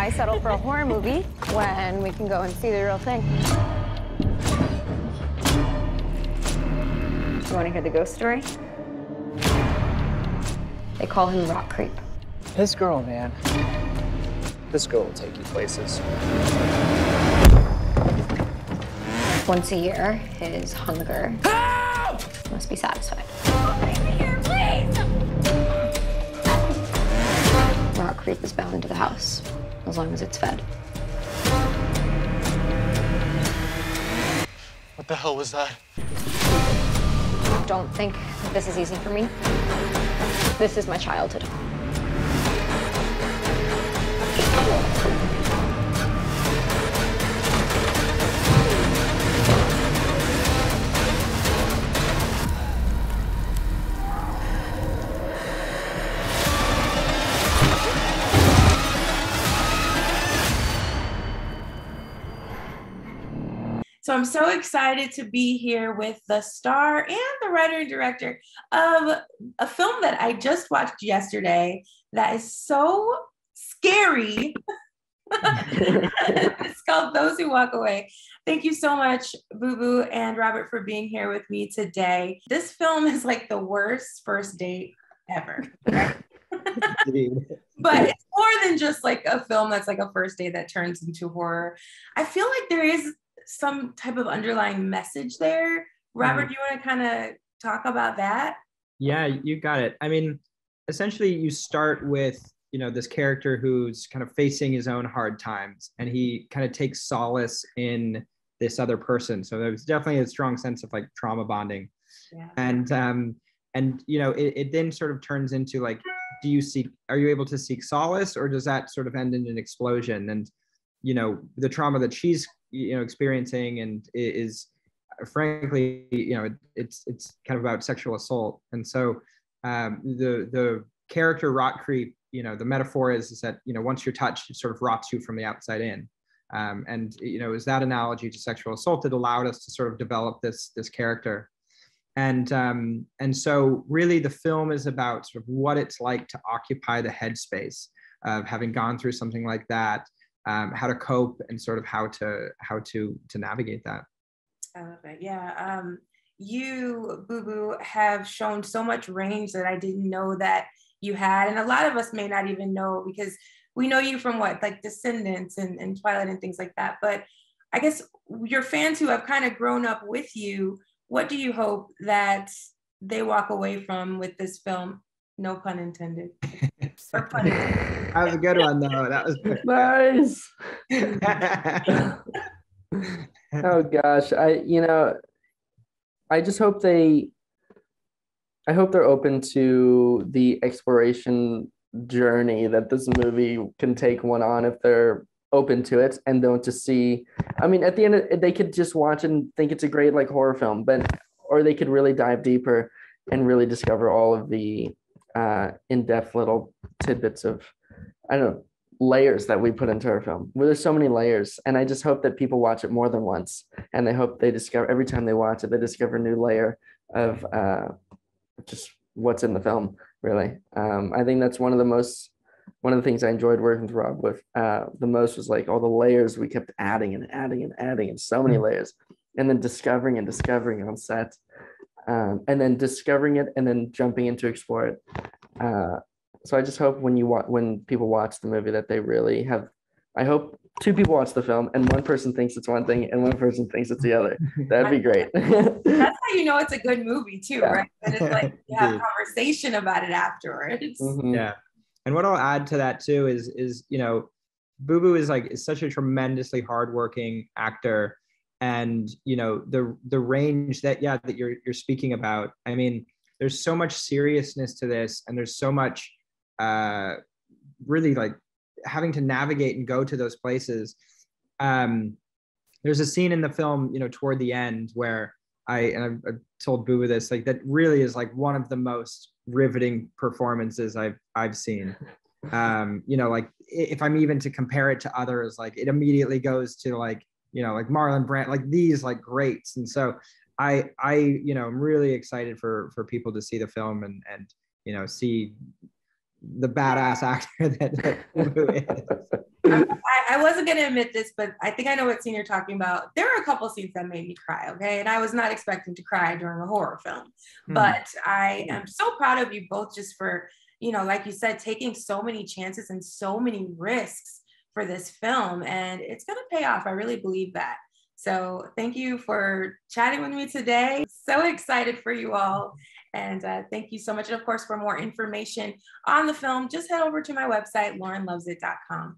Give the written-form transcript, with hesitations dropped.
Why settle for a horror movie when we can go and see the real thing? You want to hear the ghost story? They call him Rock Creep. This girl, man. This girl will take you places. Once a year, his hunger must be satisfied. Leave me here, please! Rock Creep is bound to the house, as long as it's fed. What the hell was that? Don't think this is easy for me. This is my childhood. So I'm so excited to be here with the star and the writer and director of a film that I just watched yesterday that is so scary. It's called Those Who Walk Away. Thank you so much, Booboo and Robert, for being here with me today. This film is like the worst first date ever. Right? But it's more than just like a film that's like a first date that turns into horror. I feel like there is some type of underlying message there. Robert, do you want to kind of talk about that? Yeah, you got it. I mean, essentially you start with, this character who's kind of facing his own hard times, and he kind of takes solace in this other person. So there's definitely a strong sense of like trauma bonding. Yeah. And it then sort of turns into like, are you able to seek solace, or does that sort of end in an explosion? And, the trauma that she's experiencing and is frankly, it's kind of about sexual assault. And so the character Rot Creep, the metaphor is that, once you're touched, it sort of rots you from the outside in. Is that analogy to sexual assault that allowed us to sort of develop this character. And so really the film is about sort of what it's like to occupy the headspace of having gone through something like that, how to cope, and sort of how to navigate that. I love it. Yeah. You, Booboo, have shown so much range that I didn't know that you had. And a lot of us may not even know, because we know you from like Descendants and Twilight and things like that. But I guess your fans who have kind of grown up with you, what do you hope that they walk away from with this film? No pun intended. Or pun intended. That was a good one, though. That was nice. Oh gosh, I just hope they're open to the exploration journey that this movie can take one on, if they're open to it and don't just see. I mean, at the end, they could just watch and think it's a great like horror film, or they could really dive deeper and really discover all of the in-depth little tidbits of, I don't know, layers that we put into our film. Well, there's so many layers, and I just hope that people watch it more than once, and they hope they discover, every time they watch it, they discover a new layer of just what's in the film, really. I think that's one of the things I enjoyed working with Rob with the most, was like all the layers we kept adding and adding and adding, and so many layers, and then discovering on set, and then discovering it and then jumping in to explore it. So I just hope when people watch the movie that they really have, I hope two people watch the film and one person thinks it's one thing and one person thinks it's the other. That'd be great. That's how you know it's a good movie too, yeah. Right? And it's like you have a conversation about it afterwards. Mm-hmm. Yeah. And what I'll add to that too is Booboo is such a tremendously hardworking actor. And the range that you're speaking about. I mean, there's so much seriousness to this, and there's so much really like having to navigate and go to those places. There's a scene in the film, toward the end where I told Booboo this, like, that really is like one of the most riveting performances I've seen. Like if I'm even to compare it to others, like it immediately goes to like Marlon Brando, like these like greats. And so I'm really excited for people to see the film and see the badass actor that Booboo is. I wasn't going to admit this, but I think I know what scene you're talking about. There were a couple scenes that made me cry, okay? And I was not expecting to cry during a horror film. But I am so proud of you both just for, you know, like you said, taking so many chances and so many risks for this film. And it's going to pay off. I really believe that. So thank you for chatting with me today. So excited for you all. And thank you so much. And of course, for more information on the film, just head over to my website, laurenlovesit.com.